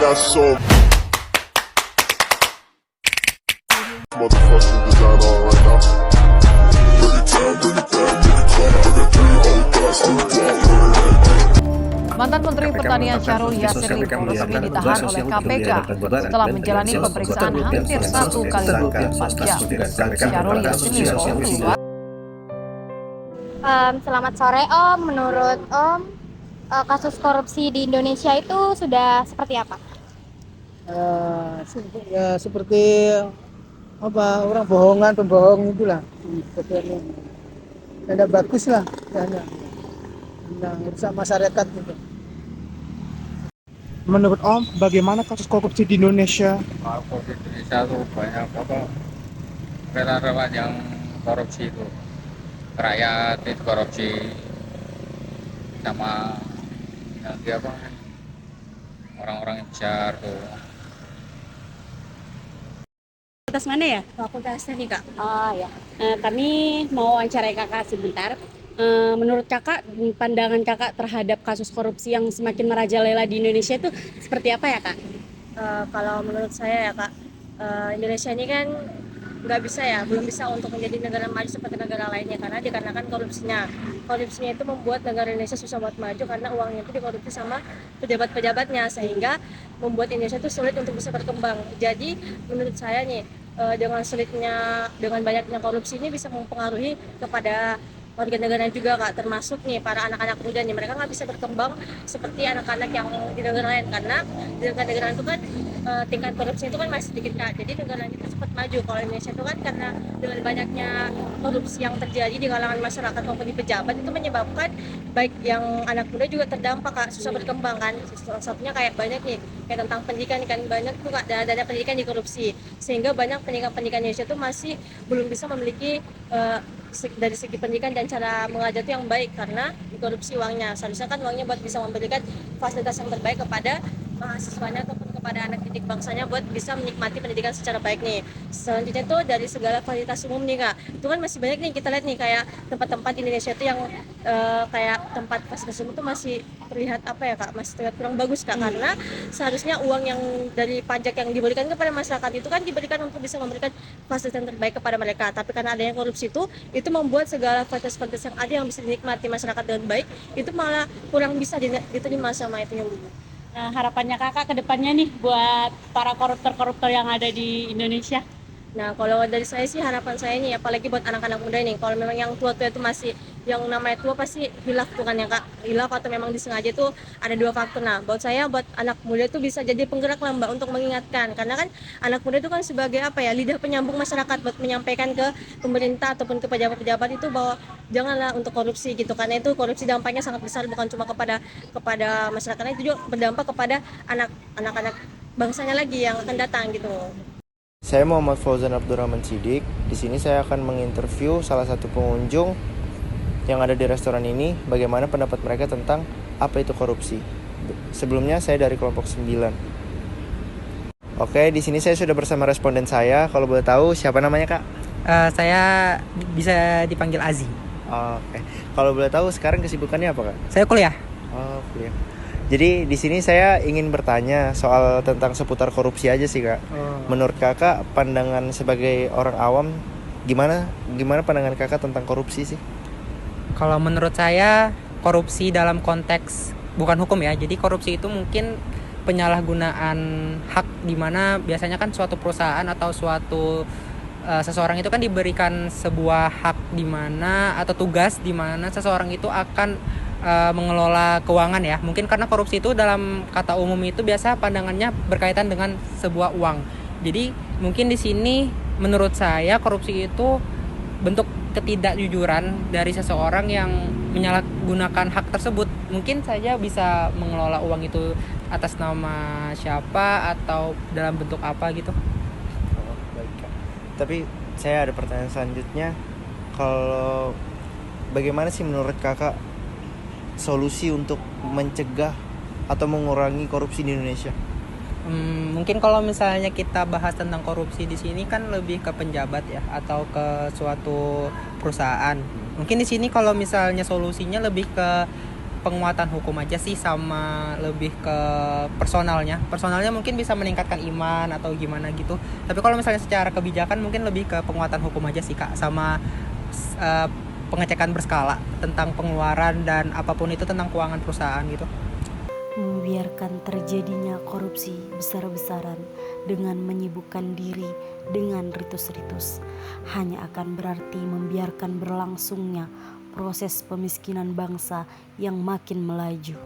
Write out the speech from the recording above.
got so motherfucking design on right now. Bring it down, bring it down, bring it down. I got 3 old guys to Mantan Menteri Pertanian Syahrul Yassin Limpo resmi ditahan oleh KPK setelah menjalani pemeriksaan hampir 1 kali 24 jam. Syahrul Yassin Limpo keluar. Selamat sore Om, menurut Om kasus korupsi di Indonesia itu sudah seperti apa? Ya seperti apa, orang bohongan, pembohong itulah. Tidak bagus lah, yang rusak masyarakat gitu. Menurut Om, bagaimana kasus korupsi di Indonesia? Korupsi di Indonesia tuh banyak relawan yang korupsi itu, rakyat itu korupsi sama yang orang-orang yang besar tuh. Atas mana ya? Fakultas Teknik Kak. Ya. Kami mau wawancarai kakak sebentar. Menurut kakak, pandangan kakak terhadap kasus korupsi yang semakin merajalela di Indonesia itu seperti apa ya kak? Kalau menurut saya ya Kak, Indonesia ini kan belum bisa untuk menjadi negara maju seperti negara lainnya karena dikarenakan korupsinya. Korupsinya itu membuat negara Indonesia susah buat maju karena uangnya itu dikorupsi sama pejabat-pejabatnya sehingga membuat Indonesia itu sulit untuk bisa berkembang. Jadi menurut saya nih dengan banyaknya korupsi ini bisa mempengaruhi kepada warga negara juga Kak, termasuk nih para anak-anak muda nih, mereka nggak bisa berkembang seperti anak-anak yang di negara lain karena di negara itu kan tingkat korupsi itu kan masih sedikit Kak, jadi negara itu cepat maju. Kalau Indonesia itu kan karena dengan banyaknya korupsi yang terjadi di kalangan masyarakat maupun di pejabat itu menyebabkan baik yang anak muda juga terdampak Kak, susah berkembang kan. Salah satunya kayak banyak nih kayak tentang pendidikan kan, banyak tuh Kak dana pendidikan di korupsi sehingga banyak pendidikan Indonesia itu masih belum bisa memiliki dari segi pendidikan dan cara mengajar itu yang baik karena dikorupsi uangnya. Seharusnya kan uangnya buat bisa memberikan fasilitas yang terbaik kepada mahasiswanya ataupun kepada anak didik bangsanya buat bisa menikmati pendidikan secara baik nih. Selanjutnya tuh dari segala fasilitas umum nih Kak, itu kan masih banyak nih kita lihat nih kayak tempat-tempat di Indonesia itu yang kayak tempat fasilitas umum itu masih terlihat apa ya Kak, masih terlihat kurang bagus Kak, karena seharusnya uang yang dari pajak yang diberikan kepada masyarakat itu kan diberikan untuk bisa memberikan fasilitas yang terbaik kepada mereka, tapi karena adanya korupsi itu membuat segala fasilitas yang ada yang bisa dinikmati masyarakat dengan baik itu malah kurang bisa diterima sama itu yang. Nah, harapannya kakak ke depannya nih buat para koruptor-koruptor yang ada di Indonesia? Nah, kalau dari saya sih harapan saya nih, apalagi buat anak-anak muda nih, kalau memang yang tua-tua itu masih, yang namanya tua pasti hilaf tuh kan ya Kak, hilaf atau memang disengaja tuh ada 2 faktor. Nah, buat saya, buat anak muda itu bisa jadi penggerak lah Mbak untuk mengingatkan, karena kan anak muda itu kan sebagai apa ya, lidah penyambung masyarakat buat menyampaikan ke pemerintah ataupun ke pejabat-pejabat itu bahwa janganlah untuk korupsi gitu, karena itu korupsi dampaknya sangat besar bukan cuma kepada masyarakatnya, itu juga berdampak kepada anak-anak bangsanya lagi yang akan datang gitu. Saya Muhammad Fauzan Abdurrahman Sidik. Di sini saya akan menginterview salah satu pengunjung yang ada di restoran ini, bagaimana pendapat mereka tentang apa itu korupsi. Sebelumnya saya dari kelompok 9. Oke, di sini saya sudah bersama responden saya. Kalau boleh tahu siapa namanya Kak? Saya bisa dipanggil Azi. Oke. Kalau boleh tahu sekarang kesibukannya apa Kak? Saya kuliah. Kuliah. Jadi di sini saya ingin bertanya soal tentang seputar korupsi aja sih Kak. Menurut Kakak, pandangan sebagai orang awam gimana pandangan Kakak tentang korupsi sih? Kalau menurut saya, korupsi dalam konteks bukan hukum ya. Jadi korupsi itu mungkin penyalahgunaan hak, di mana biasanya kan suatu perusahaan atau suatu seseorang itu kan diberikan sebuah hak di mana atau tugas di mana seseorang itu akan mengelola keuangan ya. Mungkin karena korupsi itu dalam kata umum itu biasa pandangannya berkaitan dengan sebuah uang. Jadi mungkin di sini menurut saya korupsi itu bentuk ketidakjujuran dari seseorang yang menyalahgunakan hak tersebut. Mungkin saja bisa mengelola uang itu atas nama siapa atau dalam bentuk apa gitu. Baik Kak. Tapi saya ada pertanyaan selanjutnya. Kalau bagaimana sih menurut Kakak solusi untuk mencegah atau mengurangi korupsi di Indonesia? Mungkin kalau misalnya kita bahas tentang korupsi di sini kan lebih ke penjabat ya atau ke suatu perusahaan. Mungkin di sini kalau misalnya solusinya lebih ke penguatan hukum aja sih, sama lebih ke personalnya mungkin bisa meningkatkan iman atau gimana gitu. Tapi kalau misalnya secara kebijakan mungkin lebih ke penguatan hukum aja sih Kak, sama pengecekan berskala tentang pengeluaran dan apapun itu tentang keuangan perusahaan gitu. Membiarkan terjadinya korupsi besar-besaran dengan menyibukkan diri dengan ritus-ritus hanya akan berarti membiarkan berlangsungnya proses pemiskinan bangsa yang makin melaju.